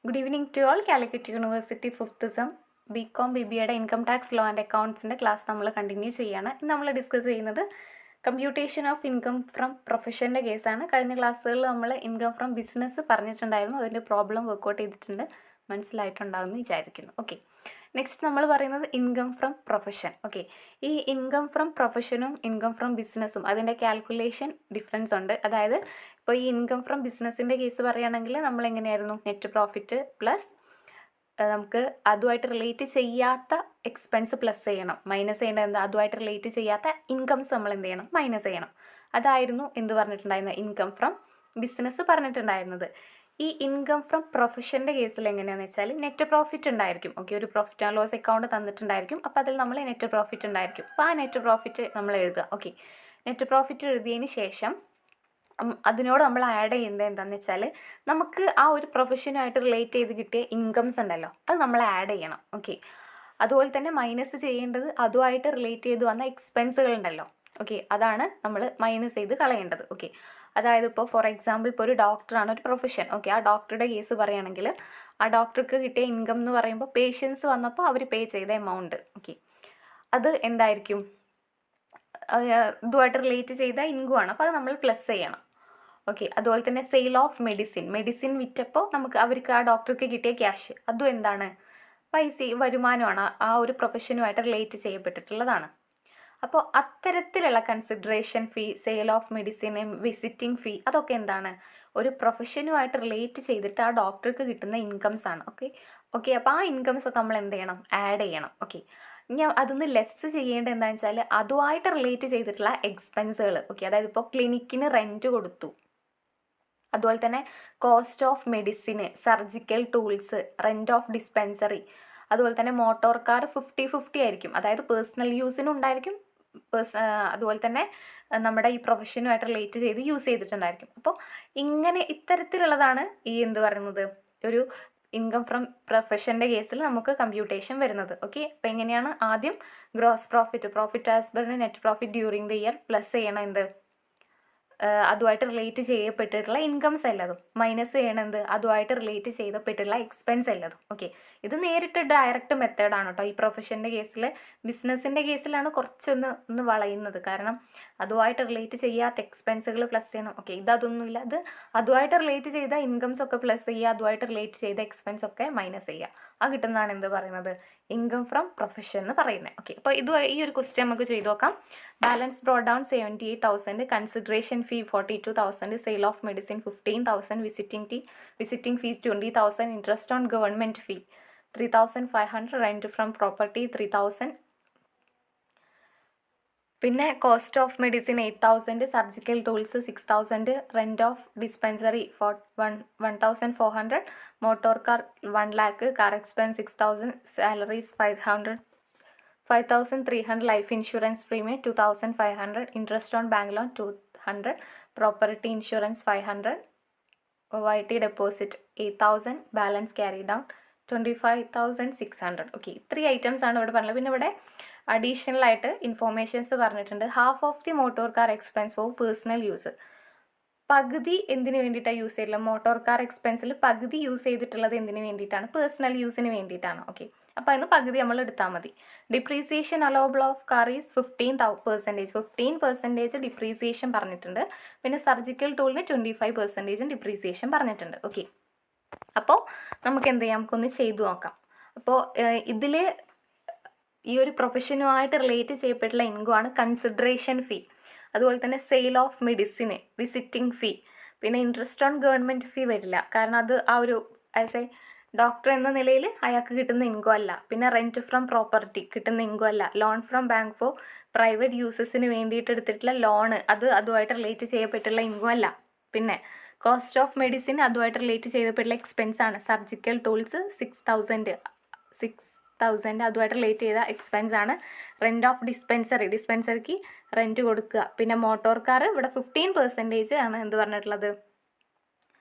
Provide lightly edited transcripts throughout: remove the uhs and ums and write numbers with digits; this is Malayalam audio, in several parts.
Good evening to all. Calicut University 5th sem BCom BBAയുടെ ഇൻകം ടാക്സ് ലോ ആൻഡ് അക്കൗണ്ട്സിൻ്റെ ക്ലാസ് നമ്മൾ കണ്ടിന്യൂ ചെയ്യുകയാണ്. ഇന്ന് നമ്മൾ ഡിസ്കസ് ചെയ്യുന്നത് കമ്പ്യൂട്ടേഷൻ ഓഫ് ഇൻകം ഫ്രം പ്രൊഫഷൻ്റെ കേസാണ്. കഴിഞ്ഞ ക്ലാസ്സുകളിൽ നമ്മൾ ഇൻകം ഫ്രം ബിസിനസ് പറഞ്ഞിട്ടുണ്ടായിരുന്നു. അതിൻ്റെ പ്രോബ്ലം വർക്കൗട്ട് ചെയ്തിട്ടുണ്ട്, മനസ്സിലായിട്ടുണ്ടാകുമെന്ന് വിചാരിക്കുന്നു. ഓക്കെ, നെക്സ്റ്റ് നമ്മൾ പറയുന്നത് ഇൻകം ഫ്രം പ്രൊഫഷൻ. ഓക്കെ, ഈ ഇൻകം ഫ്രം പ്രൊഫഷനും ഇൻകം ഫ്രം ബിസിനസ്സും അതിൻ്റെ കാൽക്കുലേഷൻ ഡിഫറൻസ് ഉണ്ട്. അതായത് ഇപ്പോൾ ഈ ഇൻകം ഫ്രം ബിസിനസ്സിൻ്റെ കേസ് പറയുകയാണെങ്കിൽ നമ്മൾ എങ്ങനെയായിരുന്നു, നെറ്റ് പ്രോഫിറ്റ് പ്ലസ് നമുക്ക് അതുമായിട്ട് റിലേറ്റ് ചെയ്യാത്ത എക്സ്പെൻസ് പ്ലസ് ചെയ്യണം, മൈനസ് ചെയ്യേണ്ടത് എന്താ, അതുമായിട്ട് റിലേറ്റ് ചെയ്യാത്ത ഇൻകംസ് നമ്മൾ എന്ത് ചെയ്യണം, മൈനസ് ചെയ്യണം. അതായിരുന്നു എന്ത് പറഞ്ഞിട്ടുണ്ടായിരുന്നത്, ഇൻകം ഫ്രം ബിസിനസ് പറഞ്ഞിട്ടുണ്ടായിരുന്നത്. ഈ ഇൻകം ഫ്രം പ്രൊഫഷൻ്റെ കേസിൽ എങ്ങനെയാണെന്ന് വെച്ചാൽ നെറ്റ് പ്രോഫിറ്റ് ഉണ്ടായിരിക്കും. ഓക്കെ, ഒരു പ്രോഫിറ്റ് ആൻഡ് ലോസ് അക്കൗണ്ട് തന്നിട്ടുണ്ടായിരിക്കും. അപ്പോൾ അതിൽ നമ്മൾ നെറ്റ് പ്രോഫിറ്റ് ഉണ്ടായിരിക്കും. അപ്പോൾ ആ നെറ്റ് പ്രോഫിറ്റ് നമ്മൾ എഴുതുക. ഓക്കെ, നെറ്റ് പ്രോഫിറ്റ് എഴുതിയതിന് ശേഷം അതിനോട് നമ്മൾ ആഡ് ചെയ്യുന്നത് എന്താണെന്ന് വെച്ചാൽ നമുക്ക് ആ ഒരു പ്രൊഫഷനുമായിട്ട് റിലേറ്റ് ചെയ്ത് കിട്ടിയ ഇൻകംസ് ഉണ്ടല്ലോ, അത് നമ്മൾ ആഡ് ചെയ്യണം. ഓക്കെ, അതുപോലെ തന്നെ മൈനസ് ചെയ്യേണ്ടത് അതുമായിട്ട് റിലേറ്റ് ചെയ്ത് വന്ന എക്സ്പെൻസുകൾ ഉണ്ടല്ലോ. ഓക്കെ, അതാണ് നമ്മൾ മൈനസ് ചെയ്ത് കളയേണ്ടത്. ഓക്കെ, അതായത് ഇപ്പോൾ ഫോർ എക്സാമ്പിൾ ഇപ്പോൾ ഒരു ഡോക്ടറാണ് ഒരു പ്രൊഫഷൻ. ഓക്കെ, ആ ഡോക്ടറുടെ കേസ് പറയുകയാണെങ്കിൽ ആ ഡോക്ടർക്ക് കിട്ടിയ ഇൻകം എന്ന് പറയുമ്പോൾ പേഷ്യൻസ് വന്നപ്പോൾ അവർ പേ ചെയ്ത എമൗണ്ട്. ഓക്കെ, അത് എന്തായിരിക്കും, ഇതുമായിട്ട് റിലേറ്റ് ചെയ്ത ഇൻകമാണ്. അപ്പോൾ അത് നമ്മൾ പ്ലസ് ചെയ്യണം. ഓക്കെ, അതുപോലെ തന്നെ സെയിൽ ഓഫ് മെഡിസിൻ വിറ്റപ്പോൾ നമുക്ക് അവർക്ക് ആ ഡോക്ടർക്ക് കിട്ടിയ ക്യാഷ്, അതും എന്താണ്, പൈസ, വരുമാനമാണ്, ആ ഒരു പ്രൊഫഷനുമായിട്ട് റിലേറ്റ് ചെയ്യപ്പെട്ടിട്ടുള്ളതാണ്. അപ്പോൾ അത്തരത്തിലുള്ള consideration fee, sale of medicine, visiting fee, അതൊക്കെ എന്താണ്, ഒരു പ്രൊഫഷനുമായിട്ട് റിലേറ്റ് ചെയ്തിട്ട് ആ ഡോക്ടർക്ക് കിട്ടുന്ന ഇൻകംസ് ആണ്. ഓക്കെ, അപ്പോൾ ആ ഇൻകംസ് ഒക്കെ നമ്മൾ എന്ത് ചെയ്യണം, ആഡ് ചെയ്യണം. ഓക്കെ, ഞാൻ അതൊന്ന് ലെസ് ചെയ്യേണ്ടത് എന്താണെന്ന് വെച്ചാൽ അതുമായിട്ട് റിലേറ്റ് ചെയ്തിട്ടുള്ള എക്സ്പെൻസുകൾ. ഓക്കെ, അതായത് ഇപ്പോൾ ക്ലിനിക്കിന് റെൻറ്റ് കൊടുത്തു, അതുപോലെ തന്നെ cost of medicine, surgical tools, rent of dispensary, അതുപോലെ തന്നെ മോട്ടോർ കാർ 50-50 ആയിരിക്കും. അതായത് പേഴ്സണൽ യൂസിനും ഉണ്ടായിരിക്കും, അതുപോലെ തന്നെ നമ്മുടെ ഈ പ്രൊഫഷനുമായിട്ട് റിലേറ്റ് ചെയ്ത് യൂസ് ചെയ്തിട്ടുണ്ടായിരിക്കും. അപ്പോൾ ഇങ്ങനെ ഇത്തരത്തിലുള്ളതാണ് ഈ എന്ത് പറയുന്നത്, ഒരു ഇൻകം ഫ്രം പ്രൊഫഷൻ്റെ കേസിൽ നമുക്ക് കമ്പ്യൂട്ടേഷൻ വരുന്നത്. ഓക്കെ, അപ്പോൾ എങ്ങനെയാണ്, ആദ്യം gross profit as per net profit during the year plus ചെയ്യണം എന്ത്, അതുമായിട്ട് റിലേറ്റ് ചെയ്യപ്പെട്ടിട്ടുള്ള ഇൻകംസ് എല്ലാതും, മൈനസ് ചെയ്യണത് അതുമായിട്ട് റിലേറ്റ് ചെയ്യപ്പെട്ടിട്ടുള്ള എക്സ്പെൻസ് എല്ലാതും. ഓക്കെ, ഇത് നേരിട്ട് ഡയറക്റ്റ് മെത്തേഡാണ് കേട്ടോ. ഈ പ്രൊഫഷൻ്റെ കേസിൽ, ബിസിനസ്സിൻ്റെ കേസിലാണ് കുറച്ചൊന്ന് വളയുന്നത്. കാരണം അതുമായിട്ട് റിലേറ്റ് ചെയ്യാത്ത എക്സ്പെൻസുകൾ പ്ലസ് ചെയ്യണം. ഓക്കെ, ഇതൊന്നുമില്ല, അത് അതുമായിട്ട് റിലേറ്റ് ചെയ്ത ഇൻകംസ് ഒക്കെ പ്ലസ് ചെയ്യുക, അതുമായിട്ട് റിലേറ്റ് ചെയ്ത എക്സ്പെൻസ് ഒക്കെ മൈനസ് ചെയ്യുക. ആ കിട്ടുന്നതാണ് എന്ത് പറയുന്നത്, ഇൻകം ഫ്രം പ്രൊഫഷൻ എന്ന് പറയുന്നത്. ഓക്കെ, അപ്പോൾ ഈ ഒരു ക്വസ്റ്റ്യൻ നമുക്ക് ചെയ്ത് നോക്കാം. Balance brought down 78,000, consideration fee 42,000, sale of medicine 15,000, visiting fees 20,000, interest on government fee 3,500, rent from property 3,000, പിന്നെ cost of medicine 8,000, surgical tools 6,000, rent of dispensary 1,400, motor car 1 lakh, car expense 6,000, salaries 5,300, life insurance premium 2,500, interest on bank loan 200, property insurance 500, YT deposit 8,000, balance carry down 25,600. Okay, 3 items ആണ് ഇവിടെ പറഞ്ഞത്. പിന്നെ ഇവിടെ അഡീഷണൽ ആയിട്ട് ഇൻഫോർമേഷൻസ് പറഞ്ഞിട്ടുണ്ട്. Half of the motor car expense for personal use, പകുതി എന്തിനു വേണ്ടിയിട്ടാണ് യൂസ് ചെയ്തിട്ടുള്ളത്, മോട്ടോർ കാർ എക്സ്പെൻസിൽ പകുതി യൂസ് ചെയ്തിട്ടുള്ളത് എന്തിനു വേണ്ടിയിട്ടാണ്, പേഴ്സണൽ യൂസിന് വേണ്ടിയിട്ടാണ്. ഓക്കെ, അപ്പോൾ അതിന് പകുതി നമ്മൾ എടുത്താൽ മതി. Depreciation allowable of car is 15% depreciation പറഞ്ഞിട്ടുണ്ട്. പിന്നെ സർജിക്കൽ ടൂളിന് 25% ഡിപ്രീസിയേഷൻ പറഞ്ഞിട്ടുണ്ട്. ഓക്കെ, അപ്പോൾ നമുക്ക് എന്ത് ചെയ്യാം, നമുക്കൊന്ന് ചെയ്തു നോക്കാം. അപ്പോൾ ഇതിൽ ഈ ഒരു പ്രൊഫഷനുമായിട്ട് റിലേറ്റ് ചെയ്യപ്പെട്ടുള്ള ഇൻകമാണ് കൺസിഡറേഷൻ ഫീ, അതുപോലെ തന്നെ സെയിൽ ഓഫ് മെഡിസിന്, വിസിറ്റിംഗ് ഫീ, പിന്നെ ഇൻട്രസ്റ്റ് ഓൺ ഗവൺമെൻറ് ഫീ വരില്ല, കാരണം അത് ആ ഒരു ആസ് എ ഡോക്ടർ എന്ന നിലയിൽ അയാൾക്ക് കിട്ടുന്ന ഇൻകം അല്ല. പിന്നെ റെൻറ്റ് ഫ്രം പ്രോപ്പർട്ടി കിട്ടുന്ന ഇൻകം അല്ല. Loan from bank for private യൂസസിന് വേണ്ടിയിട്ട് എടുത്തിട്ടുള്ള ലോണ്, അതുമായിട്ട് റിലേറ്റ് ചെയ്യപ്പെട്ടുള്ള ഇൻകം അല്ല. പിന്നെ കോസ്റ്റ് ഓഫ് മെഡിസിൻ അതുമായിട്ട് റിലേറ്റ് ചെയ്യപ്പെട്ടുള്ള എക്സ്പെൻസ് ആണ്. സർജിക്കൽ ടൂൾസ് 6,000 അതുമായിട്ട് റിലേറ്റ് ചെയ്ത എക്സ്പെൻസ് ആണ്. റെൻറ്റ് ഓഫ് ഡിസ്പെൻസറിക്ക് റെൻറ്റ് കൊടുക്കുക. പിന്നെ മോട്ടോർ കാർ ഇവിടെ 15% ആണ് എന്ത് പറഞ്ഞിട്ടുള്ളത്,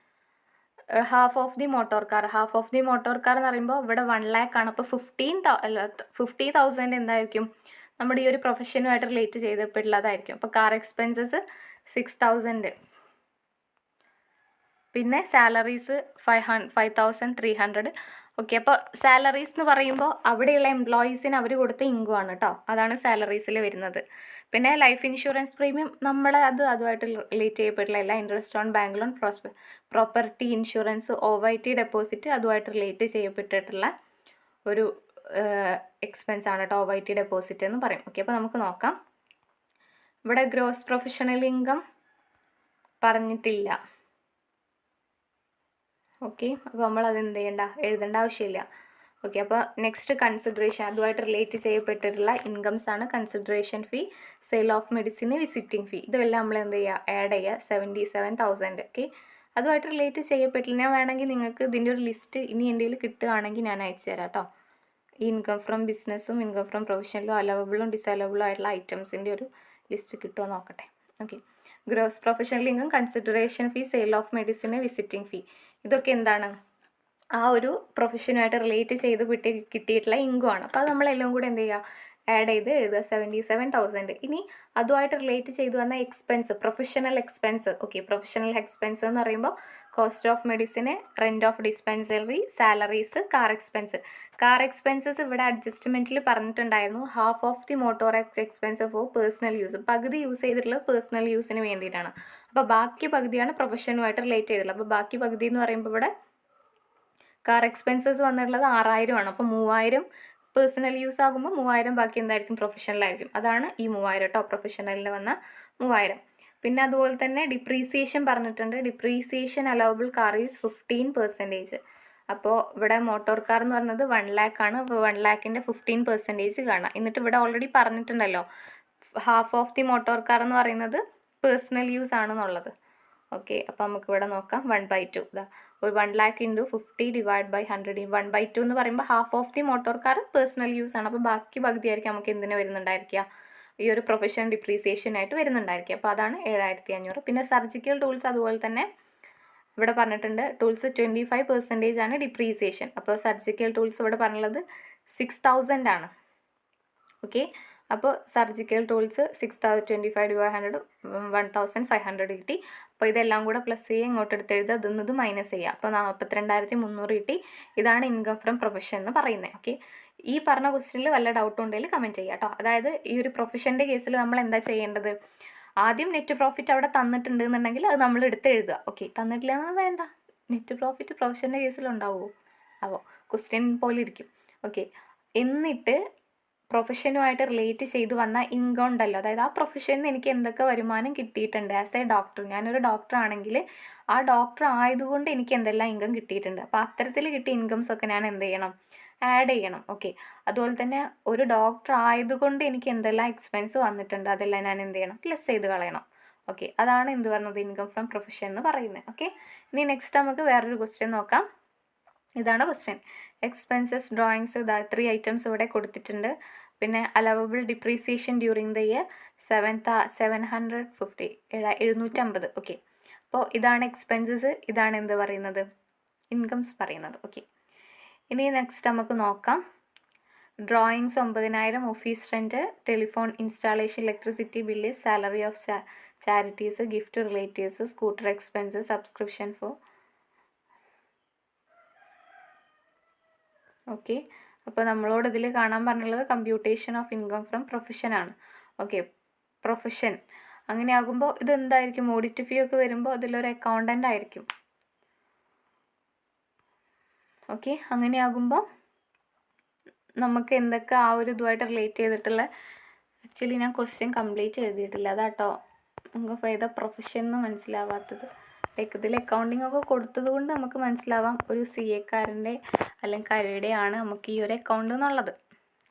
half of the motor car എന്ന് പറയുമ്പോൾ ഇവിടെ 1 lakh ആണ്. അപ്പോൾ 50,000 എന്തായിരിക്കും, നമ്മുടെ ഈ ഒരു പ്രൊഫഷനുമായിട്ട് റിലേറ്റ് ചെയ്തപ്പെട്ടുള്ളതായിരിക്കും. അപ്പോൾ കാർ എക്സ്പെൻസസ് 6,000, പിന്നെ സാലറീസ് 5,300. ഓക്കെ, അപ്പോൾ സാലറീസ് എന്ന് പറയുമ്പോൾ അവിടെയുള്ള എംപ്ലോയീസിന് അവർ കൊടുത്ത ഇൻകം ആണ് കേട്ടോ, അതാണ് സാലറീസിൽ വരുന്നത്. പിന്നെ ലൈഫ് ഇൻഷുറൻസ് പ്രീമിയം നമ്മളെ അതുമായിട്ട് റിലേറ്റ് ചെയ്യപ്പെട്ടില്ല. എല്ലാ interest on bank loan, property insurance, OYT deposit അതുമായിട്ട് റിലേറ്റ് ചെയ്യപ്പെട്ടിട്ടുള്ള ഒരു എക്സ്പെൻസ് ആണ് കേട്ടോ OYT ഡെപ്പോസിറ്റ് എന്ന് പറയും. ഓക്കെ, അപ്പോൾ നമുക്ക് നോക്കാം. ഇവിടെ ഗ്രോസ് പ്രൊഫഷണൽ ഇൻകം പറഞ്ഞിട്ടില്ല. ഓക്കെ, അപ്പോൾ നമ്മൾ അത് എന്ത് ചെയ്യണ്ട, എഴുതേണ്ട ആവശ്യമില്ല. ഓക്കെ, അപ്പോൾ നെക്സ്റ്റ് കൺസിഡറേഷൻ, അതുമായിട്ട് റിലേറ്റ് ചെയ്യപ്പെട്ടിട്ടുള്ള ഇൻകംസ് ആണ് consideration fee, sale of medicine, visiting fee. ഇതെല്ലാം നമ്മൾ എന്ത് ചെയ്യുക, ആഡ് ചെയ്യുക 77,000. ഓക്കെ, അതുമായിട്ട് റിലേറ്റ് ചെയ്യപ്പെട്ടില്ല. ഞാൻ വേണമെങ്കിൽ നിങ്ങൾക്ക് ഇതിൻ്റെ ഒരു ലിസ്റ്റ് ഇനി എൻ്റെ കയ്യിൽ കിട്ടുകയാണെങ്കിൽ ഞാൻ അയച്ചു തരാം കേട്ടോ. ഈ ഇൻകം ഫ്രം ബിസിനസ്സും ഇൻകം ഫ്രം പ്രൊഫഷണലും അലവബിളും ഡിസലവബിളും ആയിട്ടുള്ള ഐറ്റംസിൻ്റെ ഒരു ലിസ്റ്റ് കിട്ടുമോ നോക്കട്ടെ. Okay, gross professional income, consideration fee, sale of medicine, visiting fee, ഇതൊക്കെ എന്താണ്, ആ ഒരു പ്രൊഫഷനുമായിട്ട് റിലേറ്റ് ചെയ്ത് കിട്ടിയിട്ടുള്ള ഇൻകം ആണ്. അപ്പോൾ അത് നമ്മളെല്ലാം കൂടെ എന്ത് ചെയ്യുക, ആഡ് ചെയ്ത് എഴുതുക 77,000. ഇനി അതുമായിട്ട് റിലേറ്റ് ചെയ്ത് വന്ന expense, professional expense. Okay, professional expense എന്ന് പറയുമ്പോൾ cost of medicine, rent of dispensary, salaries, car expense. Car expenses ഇവിടെ അഡ്ജസ്റ്റ്മെൻറ്റിൽ പറഞ്ഞിട്ടുണ്ടായിരുന്നു, half of the motor expense for personal use. പകുതി യൂസ് ചെയ്തിട്ടുള്ളത് പേഴ്സണൽ യൂസിന് വേണ്ടിയിട്ടാണ്. അപ്പോൾ ബാക്കി പകുതിയാണ് പ്രൊഫഷനുമായിട്ട് റിലേറ്റ് ചെയ്തിട്ടുള്ളത്. അപ്പോൾ ബാക്കി പകുതി എന്ന് പറയുമ്പോൾ ഇവിടെ കാർ എക്സ്പെൻസസ് വന്നിട്ടുള്ളത് 6,000 ആണ്. അപ്പോൾ 3,000 പേഴ്സണൽ യൂസ് ആകുമ്പോൾ 3,000 ബാക്കി എന്തായിരിക്കും, പ്രൊഫഷണലായിരിക്കും. അതാണ് ഈ 3,000 കേട്ടോ, പ്രൊഫഷണലിൽ വന്ന 3,000. പിന്നെ അതുപോലെ തന്നെ ഡിപ്രീസിയേഷൻ പറഞ്ഞിട്ടുണ്ട്. Depreciation allowable car is 15%. അപ്പോൾ ഇവിടെ മോട്ടോർ കാർ എന്ന് പറഞ്ഞത് 1 lakh ആണ്. അപ്പോൾ 1 lakhൻ്റെ 15% കാണാം. എന്നിട്ട് ഇവിടെ ഓൾറെഡി പറഞ്ഞിട്ടുണ്ടല്ലോ, half of the motor car എന്ന് പറയുന്നത് പേഴ്സണൽ യൂസ് ആണെന്നുള്ളത്. ഓക്കെ, അപ്പോൾ നമുക്ക് ഇവിടെ നോക്കാം. 1/2 ഇതാ, ഒരു 1 lakh × 50 / 100. 1/2 എന്ന് പറയുമ്പോൾ half of the motor car personal use ആണ്. അപ്പോൾ ബാക്കി പകുതി ആയിരിക്കും നമുക്ക് എന്തിനു വരുന്നുണ്ടായിരിക്കുക, ഈ ഒരു പ്രൊഫഷണൽ ഡിപ്രീസിയേഷനായിട്ട് വരുന്നുണ്ടായിരിക്കുക. അപ്പോൾ അതാണ് 7,500. പിന്നെ സർജിക്കൽ ടൂൾസ് അതുപോലെ തന്നെ ഇവിടെ പറഞ്ഞിട്ടുണ്ട്. ടൂൾസ് 25% ആണ് ഡിപ്രീസിയേഷൻ. അപ്പോൾ സർജിക്കൽ ടൂൾസ് ഇവിടെ പറഞ്ഞുള്ളത് 6,000 ആണ്. ഓക്കെ, അപ്പോൾ സർജിക്കൽ ടൂൾസ് 6,25 / 100 1,500 കിട്ടി. അപ്പോൾ ഇതെല്ലാം കൂടെ പ്ലസ് ചെയ്യുക, ഇങ്ങോട്ട് എടുത്തെഴുതുക, അതിന്നത് മൈനസ് ചെയ്യുക. അപ്പോൾ 42,300 കിട്ടി. ഇതാണ് ഇൻകം ഫ്രം പ്രൊഫഷൻ എന്ന് പറയുന്നത്. ഓക്കെ, ഈ പറഞ്ഞ ക്വസ്റ്റ്യനിൽ വല്ല ഡൗട്ടും ഉണ്ടെങ്കിൽ കമൻറ്റ് ചെയ്യുക കേട്ടോ. അതായത് ഈ ഒരു പ്രൊഫഷൻ്റെ കേസിൽ നമ്മൾ എന്താ ചെയ്യേണ്ടത്, ആദ്യം നെറ്റ് പ്രോഫിറ്റ് അവിടെ തന്നിട്ടുണ്ട് എന്നുണ്ടെങ്കിൽ അത് നമ്മൾ എടുത്ത് എഴുതുക. ഓക്കെ, തന്നിട്ടില്ല എന്നാൽ വേണ്ട, നെറ്റ് പ്രോഫിറ്റ് പ്രൊഫഷൻ്റെ കേസിൽ ഉണ്ടാവുമോ, അപ്പോൾ ക്വസ്റ്റ്യൻ പോലെ ഇരിക്കും. ഓക്കെ, എന്നിട്ട് പ്രൊഫഷനുമായിട്ട് റിലേറ്റ് ചെയ്ത് വന്ന ഇൻകം ഉണ്ടല്ലോ, അതായത് ആ പ്രൊഫഷനിൽ എനിക്ക് എന്തൊക്കെ വരുമാനം കിട്ടിയിട്ടുണ്ട്. ആസ് എ ഡോക്ടർ, ഞാനൊരു ഡോക്ടർ ആണെങ്കിൽ ആ ഡോക്ടർ ആയതുകൊണ്ട് എനിക്ക് എന്തെല്ലാം ഇൻകം കിട്ടിയിട്ടുണ്ട്. അപ്പോൾ അത്തരത്തിൽ കിട്ടിയ ഇൻകംസ് ഒക്കെ ഞാൻ എന്ത് ചെയ്യണം, ആഡ് ചെയ്യണം. ഓക്കെ, അതുപോലെ തന്നെ ഒരു ഡോക്ടർ ആയതുകൊണ്ട് എനിക്ക് എന്തെല്ലാം എക്സ്പെൻസ് വന്നിട്ടുണ്ട് അതെല്ലാം ഞാൻ എന്ത് ചെയ്യണം, ലെസ് ചെയ്ത് കളയണം. ഓക്കെ, അതാണ് എന്ത് പറയുന്നത്, ഇൻകം ഫ്രം പ്രൊഫഷൻ എന്ന് പറയുന്നത്. ഓക്കെ, ഇനി നെക്സ്റ്റ് നമുക്ക് വേറൊരു ക്വസ്റ്റ്യൻ നോക്കാം. ഇതാണ് ക്വസ്റ്റ്യൻ. എക്സ്പെൻസസ് ഡ്രോയിങ്സ് 3 ഐറ്റംസ് ഇവിടെ കൊടുത്തിട്ടുണ്ട്. പിന്നെ allowable depreciation during the year 750 750. Okay, അപ്പോൾ ഇതാണ് എക്സ്പെൻസസ്, ഇതാണ് എന്ത് പറയുന്നത്, ഇൻകംസ് പറയുന്നത്. ഓക്കെ, ഇനി നെക്സ്റ്റ് നമുക്ക് നോക്കാം. Drawings 9,000, office rent, telephone installation, electricity bill, salary of charities, gift relatives, scooter expense, subscription for. Okay, അപ്പോൾ നമ്മളോട് ഇതിൽ കാണാൻ പറഞ്ഞുള്ളത് കമ്പ്യൂട്ടേഷൻ ഓഫ് ഇൻകം ഫ്രം പ്രൊഫഷനാണ്. ഓക്കെ, പ്രൊഫഷൻ അങ്ങനെ ആകുമ്പോൾ ഇതെന്തായിരിക്കും, ഓഡിറ്റ് ഫീ ഒക്കെ വരുമ്പോൾ അതിലൊരു അക്കൗണ്ടൻ്റ് ആയിരിക്കും. ഓക്കെ, അങ്ങനെ ആകുമ്പോൾ നമുക്ക് എന്തൊക്കെ ആ ഒരു ഇതുമായിട്ട് റിലേറ്റ് ചെയ്തിട്ടുള്ള, ആക്ച്വലി ഞാൻ ക്വസ്റ്റ്യൻ കംപ്ലീറ്റ് എഴുതിയിട്ടില്ല, അതാട്ടോ നമുക്ക് ഏതാ പ്രൊഫഷൻ എന്ന് മനസ്സിലാവാത്തത്. ലൈക്ക് ഇതിൽ അക്കൗണ്ടിങ് ഒക്കെ കൊടുത്തത് കൊണ്ട് നമുക്ക് മനസ്സിലാവാം ഒരു CA കാരൻ്റെ അല്ലെങ്കിൽ കരയുടെയാണ് നമുക്ക് ഈ ഒരു അക്കൗണ്ട് എന്നുള്ളത്.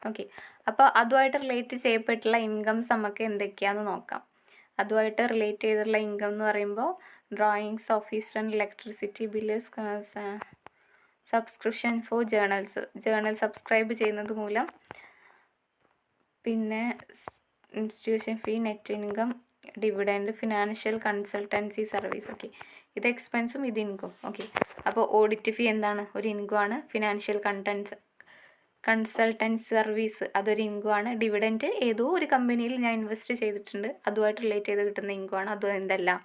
ഓക്കെ, അപ്പോൾ അതുമായിട്ട് റിലേറ്റ് ചെയ്യപ്പെട്ടുള്ള ഇൻകംസ് നമുക്ക് എന്തൊക്കെയാണെന്ന് നോക്കാം. അതുമായിട്ട് റിലേറ്റ് ചെയ്തിട്ടുള്ള ഇൻകം എന്ന് പറയുമ്പോൾ drawings, office rent, electricity bill, subscription for journal subscribe ചെയ്യുന്നത് മൂലം, പിന്നെ institution fee, net income, dividend, financial consultancy service. Okay, ഇത് എക്സ്പെൻസും ഇത് ഇൻകം. ഓക്കെ, അപ്പോൾ ഓഡിറ്റ് ഫീ എന്താണ്, ഒരു ഇൻകം ആണ്. ഫിനാൻഷ്യൽ കൺസൾട്ടൻസി സർവീസ് അതൊരു ഇൻകം ആണ്. ഡിവിഡൻഡ് ഏതോ ഒരു കമ്പനിയിൽ ഞാൻ ഇൻവെസ്റ്റ് ചെയ്തിട്ടുണ്ട്, അതുമായിട്ട് റിലേറ്റ് ചെയ്ത് കിട്ടുന്ന ഇൻകം ആണ്. അത് എന്തെല്ലാം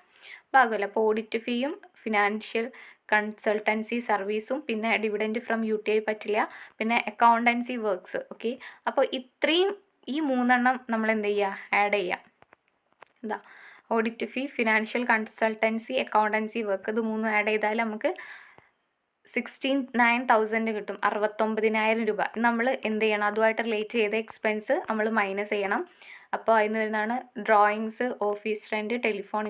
ഭാഗമല്ല. അപ്പോൾ ഓഡിറ്റ് ഫീയും ഫിനാൻഷ്യൽ കൺസൾട്ടൻസി സർവീസും പിന്നെ ഡിവിഡൻഡ് ഫ്രം UTI പറ്റില്ല, പിന്നെ അക്കൗണ്ടൻസി വർക്ക്സ്. ഓക്കെ, അപ്പോൾ ഇത്രയും ഈ 3 നമ്മൾ എന്ത് ചെയ്യുക, ആഡ് ചെയ്യുക. എന്താ audit fee, financial consultancy, accountancy work, ഇത് 3 ആഡ് ചെയ്താൽ നമുക്ക് 69,000 കിട്ടും, 69,000 രൂപ. നമ്മൾ എന്ത് ചെയ്യണം, അതുമായിട്ട് റിലേറ്റ് ചെയ്ത എക്സ്പെൻസ് നമ്മൾ മൈനസ് ചെയ്യണം. അപ്പോൾ അതിന് വരുന്നതാണ് drawings, office rent, telephone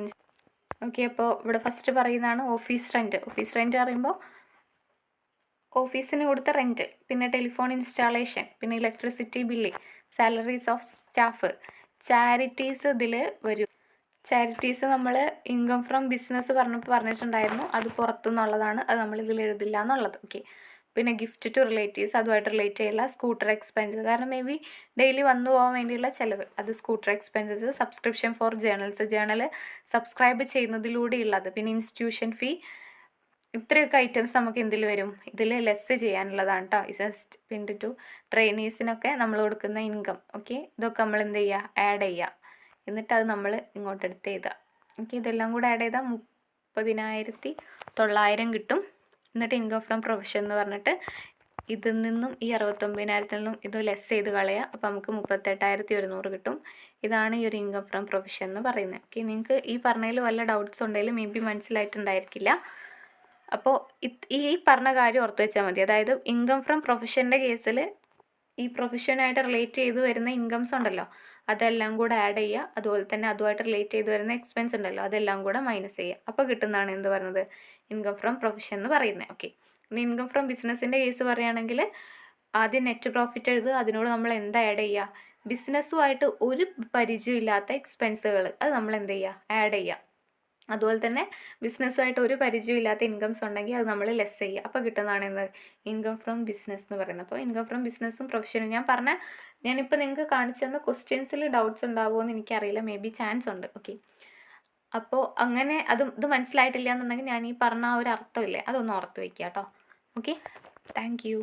okay. അപ്പോൾ ഇവിടെ ഫസ്റ്റ് പറയുന്നതാണ് ഓഫീസ് റെൻറ്റ്. ഓഫീസ് റെൻറ്റ് പറയുമ്പോൾ ഓഫീസിന് കൊടുത്ത റെൻറ്റ്, പിന്നെ ടെലിഫോൺ ഇൻസ്റ്റാളേഷൻ, പിന്നെ electricity bill, salaries of staff, charities ഇതിൽ വരും. ചാരിറ്റീസ് നമ്മൾ ഇൻകം ഫ്രം ബിസിനസ് പറഞ്ഞിട്ടുണ്ടായിരുന്നു, അത് പുറത്തുനിന്നുള്ളതാണ്, അത് നമ്മൾ ഇതിൽ എഴുതില്ല എന്നുള്ളത്. ഓക്കെ, പിന്നെ ഗിഫ്റ്റ് ടു റിലേറ്റീവ്സ്, അതുമായിട്ട് റിലേറ്റ് ചെയ്യില്ല. സ്കൂട്ടർ എക്സ്പെൻസസ്, കാരണം മേ ബി ഡെയിലി വന്നു പോകാൻ വേണ്ടിയുള്ള ചിലവ്, അത് scooter expenses. Subscription for journals, journal subscribe ചെയ്യുന്നതിലൂടെയുള്ളത്. പിന്നെ ഇൻസ്റ്റിറ്റ്യൂഷൻ ഫീ, ഇത്രയൊക്കെ ഐറ്റംസ് നമുക്ക് എന്തിൽ വരും, ഇതിൽ ലെസ് ചെയ്യാനുള്ളതാണ് കേട്ടോ. ജസ്റ്റ് പിന്നെ ടു ട്രെയിനീസിനൊക്കെ നമ്മൾ കൊടുക്കുന്ന ഇൻകം. ഓക്കെ, ഇതൊക്കെ നമ്മൾ എന്ത് ചെയ്യുക, ആഡ് ചെയ്യുക. എന്നിട്ട് അത് നമ്മൾ ഇങ്ങോട്ട് എടുത്ത് എഴുതുക. ഓക്കെ, ഇതെല്ലാം കൂടെ ആഡ് ചെയ്താൽ 30,900 കിട്ടും. എന്നിട്ട് ഇൻകം ഫ്രം പ്രൊഫഷൻ എന്ന് പറഞ്ഞിട്ട് ഇതിൽ നിന്നും ഈ 69,000 നിന്നും ഇത് ലെസ് ചെയ്ത് കളയുക. അപ്പോൾ നമുക്ക് 38,100 കിട്ടും. ഇതാണ് ഈ ഒരു ഇൻകം ഫ്രം പ്രൊഫഷൻ എന്ന് പറയുന്നത്. ഓക്കെ, നിങ്ങൾക്ക് ഈ പറഞ്ഞതിൽ വല്ല ഡൗട്ട്സ് ഉണ്ടെങ്കിൽ മേ ബി മനസ്സിലായിട്ടുണ്ടായിരിക്കില്ല. അപ്പോൾ ഈ പറഞ്ഞ കാര്യം ഓർത്ത് വെച്ചാൽ മതി. അതായത് ഇൻകം ഫ്രം പ്രൊഫഷൻ്റെ കേസിൽ ഈ പ്രൊഫഷനായിട്ട് റിലേറ്റ് ചെയ്ത് വരുന്ന ഇൻകംസ് ഉണ്ടല്ലോ, അതെല്ലാം കൂടെ ആഡ് ചെയ്യുക. അതുപോലെ തന്നെ അതുമായിട്ട് റിലേറ്റ് ചെയ്ത് വരുന്ന എക്സ്പെൻസ് ഉണ്ടല്ലോ, അതെല്ലാം കൂടെ മൈനസ് ചെയ്യുക. അപ്പോൾ കിട്ടുന്നതാണ് എന്ത് പറയുന്നത്, ഇൻകം ഫ്രം പ്രൊഫഷൻ എന്ന് പറയുന്നത്. ഓക്കെ, ഇനി ഇൻകം ഫ്രം ബിസിനസ്സിൻ്റെ കേസ് പറയുകയാണെങ്കിൽ ആദ്യം നെറ്റ് പ്രോഫിറ്റ് എഴുതുക. അതിനോട് നമ്മൾ എന്താ ആഡ് ചെയ്യുക, ബിസിനസ്സുമായിട്ട് ഒരു പരിചയമില്ലാത്ത എക്സ്പെൻസുകൾ, അത് നമ്മൾ എന്ത് ചെയ്യുക, ആഡ് ചെയ്യുക. അതുപോലെ തന്നെ ബിസിനസ്സുമായിട്ട് ഒരു പരിചയമില്ലാത്ത ഇൻകംസ് ഉണ്ടെങ്കിൽ അത് നമ്മൾ ലെസ് ചെയ്യുക. അപ്പോൾ കിട്ടുന്നതാണ് എന്ത്, ഇൻകം ഫ്രം ബിസിനസ് എന്ന് പറയുന്നത്. അപ്പോൾ ഇൻകം ഫ്രം ബിസിനസ്സും പ്രൊഫഷനും ഞാനിപ്പോൾ നിങ്ങൾക്ക് കാണിച്ചു തന്ന ക്വസ്റ്റ്യൻസിൽ ഡൗട്ട്സ് ഉണ്ടാവുമോ എന്ന് എനിക്കറിയില്ല, മേ ബി ചാൻസ് ഉണ്ട്. ഓക്കെ, അപ്പോൾ അങ്ങനെ ഇത് മനസ്സിലായിട്ടില്ല എന്നുണ്ടെങ്കിൽ ഞാൻ ഈ പറഞ്ഞ ആ ഒരു അർത്ഥമില്ലേ, അതൊന്ന് ഓർത്ത് വയ്ക്കുക കേട്ടോ. Okay, thank you.